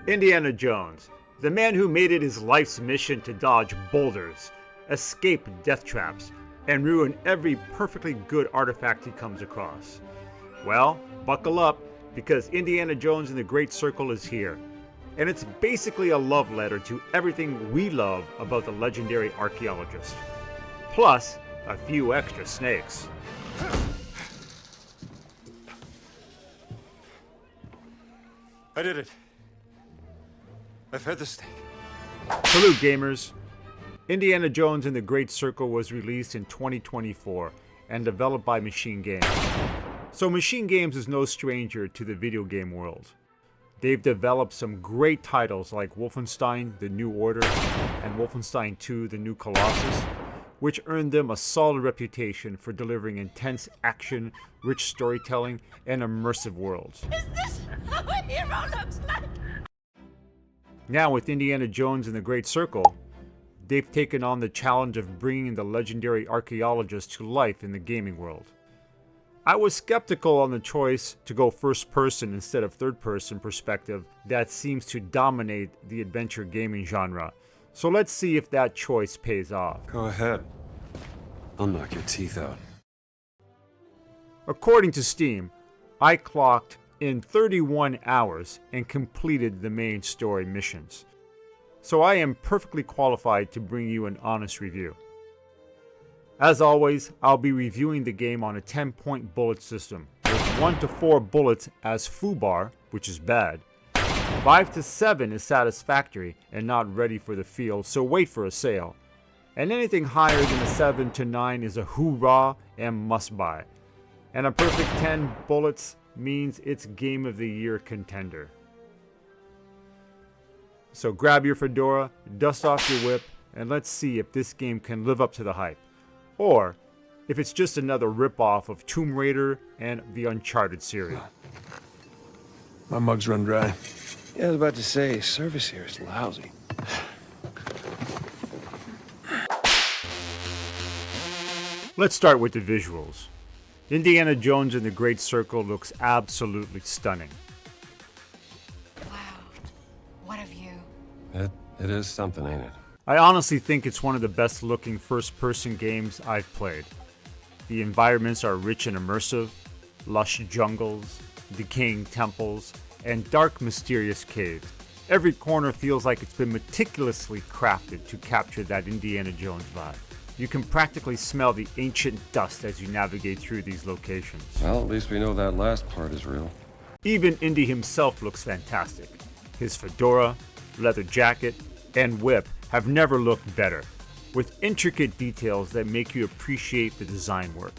Indiana Jones, the man who made it his life's mission to dodge boulders, escape death traps, and ruin every perfectly good artifact he comes across. Well, buckle up, because Indiana Jones and the Great Circle is here. And it's basically a love letter to everything we love about the legendary archaeologist. Plus, a few extra snakes. I did it. I've had the snake. Salute, gamers. Indiana Jones and the Great Circle was released in 2024 and developed by Machine Games. So Machine Games is no stranger to the video game world. They've developed some great titles like Wolfenstein: The New Order and Wolfenstein 2: The New Colossus, which earned them a solid reputation for delivering intense action, rich storytelling, and immersive worlds. Is this how a hero looks like? Now with Indiana Jones and the Great Circle, they've taken on the challenge of bringing the legendary archaeologist to life in the gaming world. I was skeptical on the choice to go first person instead of third person perspective that seems to dominate the adventure gaming genre. So let's see if that choice pays off. Go ahead. I'll knock your teeth out. According to Steam, I clocked in 31 hours and completed the main story missions. So I am perfectly qualified to bring you an honest review. As always, I'll be reviewing the game on a 10-point bullet system, with 1 to 4 bullets as foobar, which is bad. 5 to 7 is satisfactory and not ready for the field, so wait for a sale. And anything higher than a 7 to 9 is a hoorah and must buy. And a perfect 10 bullets means it's Game of the Year contender. So grab your fedora, dust off your whip, and let's see if this game can live up to the hype. Or if it's just another ripoff of Tomb Raider and the Uncharted series. My mug's run dry. Yeah, I was about to say, service here is lousy. Let's start with the visuals. Indiana Jones and the Great Circle looks absolutely stunning. Wow. What a view. It is something, ain't it? I honestly think it's one of the best looking first-person games I've played. The environments are rich and immersive, lush jungles, decaying temples, and dark mysterious caves. Every corner feels like it's been meticulously crafted to capture that Indiana Jones vibe. You can practically smell the ancient dust as you navigate through these locations. Well, at least we know that last part is real. Even Indy himself looks fantastic. His fedora, leather jacket, and whip have never looked better, with intricate details that make you appreciate the design work.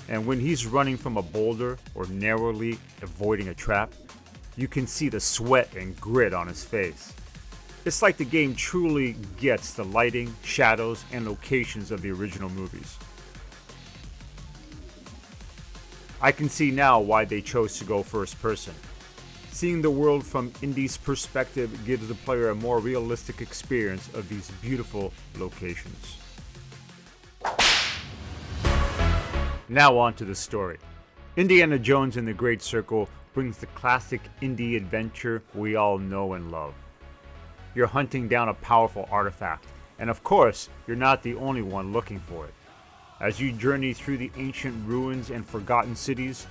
And when he's running from a boulder or narrowly avoiding a trap, you can see the sweat and grit on his face. It's like the game truly gets the lighting, shadows, and locations of the original movies. I can see now why they chose to go first person. Seeing the world from Indy's perspective gives the player a more realistic experience of these beautiful locations. Now on to the story. Indiana Jones and the Great Circle brings the classic Indy adventure we all know and love. You're hunting down a powerful artifact, and of course, you're not the only one looking for it. As you journey through the ancient ruins and forgotten cities,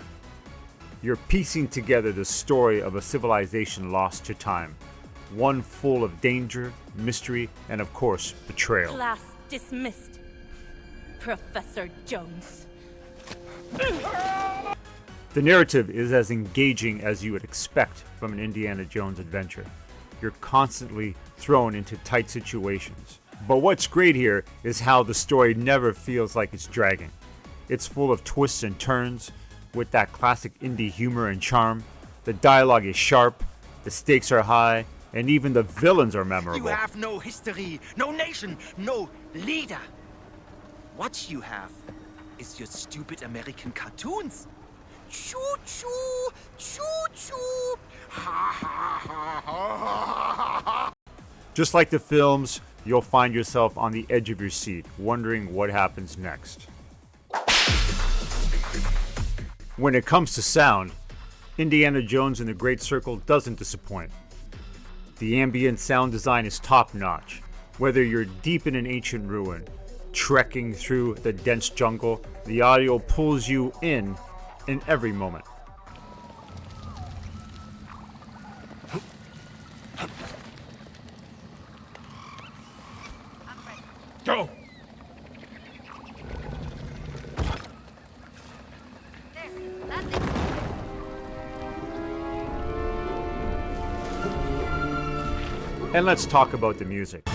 you're piecing together the story of a civilization lost to time, one full of danger, mystery, and of course, betrayal. Class dismissed. Professor Jones. The narrative is as engaging as you would expect from an Indiana Jones adventure. You're constantly thrown into tight situations. But what's great here is how the story never feels like it's dragging. It's full of twists and turns, with that classic Indy humor and charm. The dialogue is sharp, the stakes are high, and even the villains are memorable. You have no history, no nation, no leader. What you have is your stupid American cartoons. Choo-choo, choo-choo, ha ha ha ha ha. Just like the films, you'll find yourself on the edge of your seat, wondering what happens next. When it comes to sound, Indiana Jones and the Great Circle doesn't disappoint. The ambient sound design is top-notch. Whether you're deep in an ancient ruin, trekking through the dense jungle, the audio pulls you in every moment. Go! And let's talk about the music.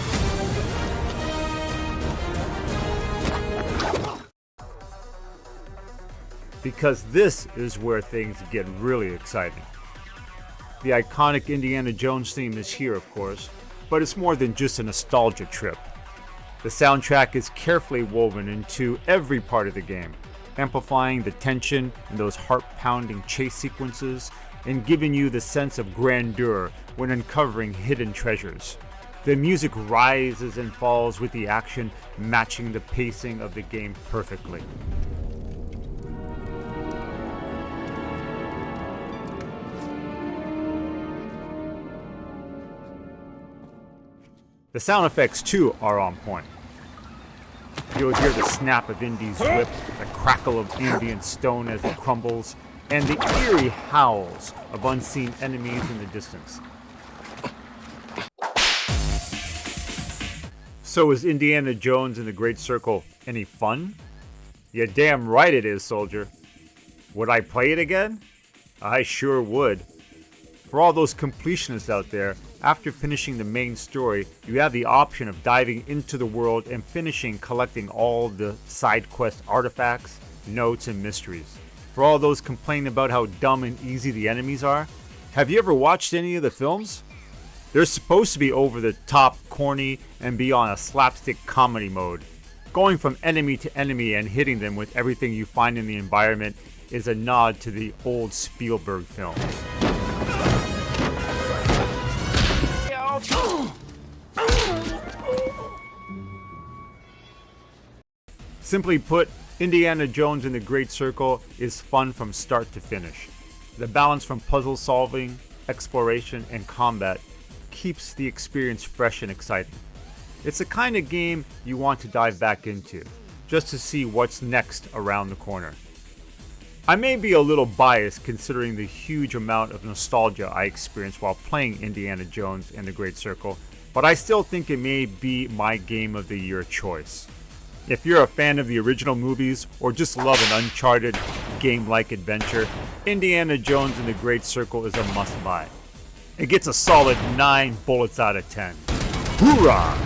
Because this is where things get really exciting. The iconic Indiana Jones theme is here, of course, but it's more than just a nostalgia trip. The soundtrack is carefully woven into every part of the game, amplifying the tension in those heart-pounding chase sequences and giving you the sense of grandeur when uncovering hidden treasures. The music rises and falls with the action, matching the pacing of the game perfectly. The sound effects too are on point. You'll hear the snap of Indy's whip, the crackle of ambient stone as it crumbles, and the eerie howls of unseen enemies in the distance. So is Indiana Jones and the Great Circle any fun? You're damn right it is, soldier. Would I play it again? I sure would. For all those completionists out there, after finishing the main story, you have the option of diving into the world and finishing collecting all the side quest artifacts, notes, and mysteries. For all those complaining about how dumb and easy the enemies are, have you ever watched any of the films? They're supposed to be over the top, corny, and be on a slapstick comedy mode. Going from enemy to enemy and hitting them with everything you find in the environment is a nod to the old Spielberg films. Simply put, Indiana Jones and the Great Circle is fun from start to finish. The balance from puzzle solving, exploration, and combat keeps the experience fresh and exciting. It's the kind of game you want to dive back into, just to see what's next around the corner. I may be a little biased considering the huge amount of nostalgia I experienced while playing Indiana Jones and the Great Circle, but I still think it may be my Game of the Year choice. If you're a fan of the original movies or just love an uncharted game-like adventure, Indiana Jones and the Great Circle is a must-buy. It gets a solid 9 bullets out of 10. Hoorah!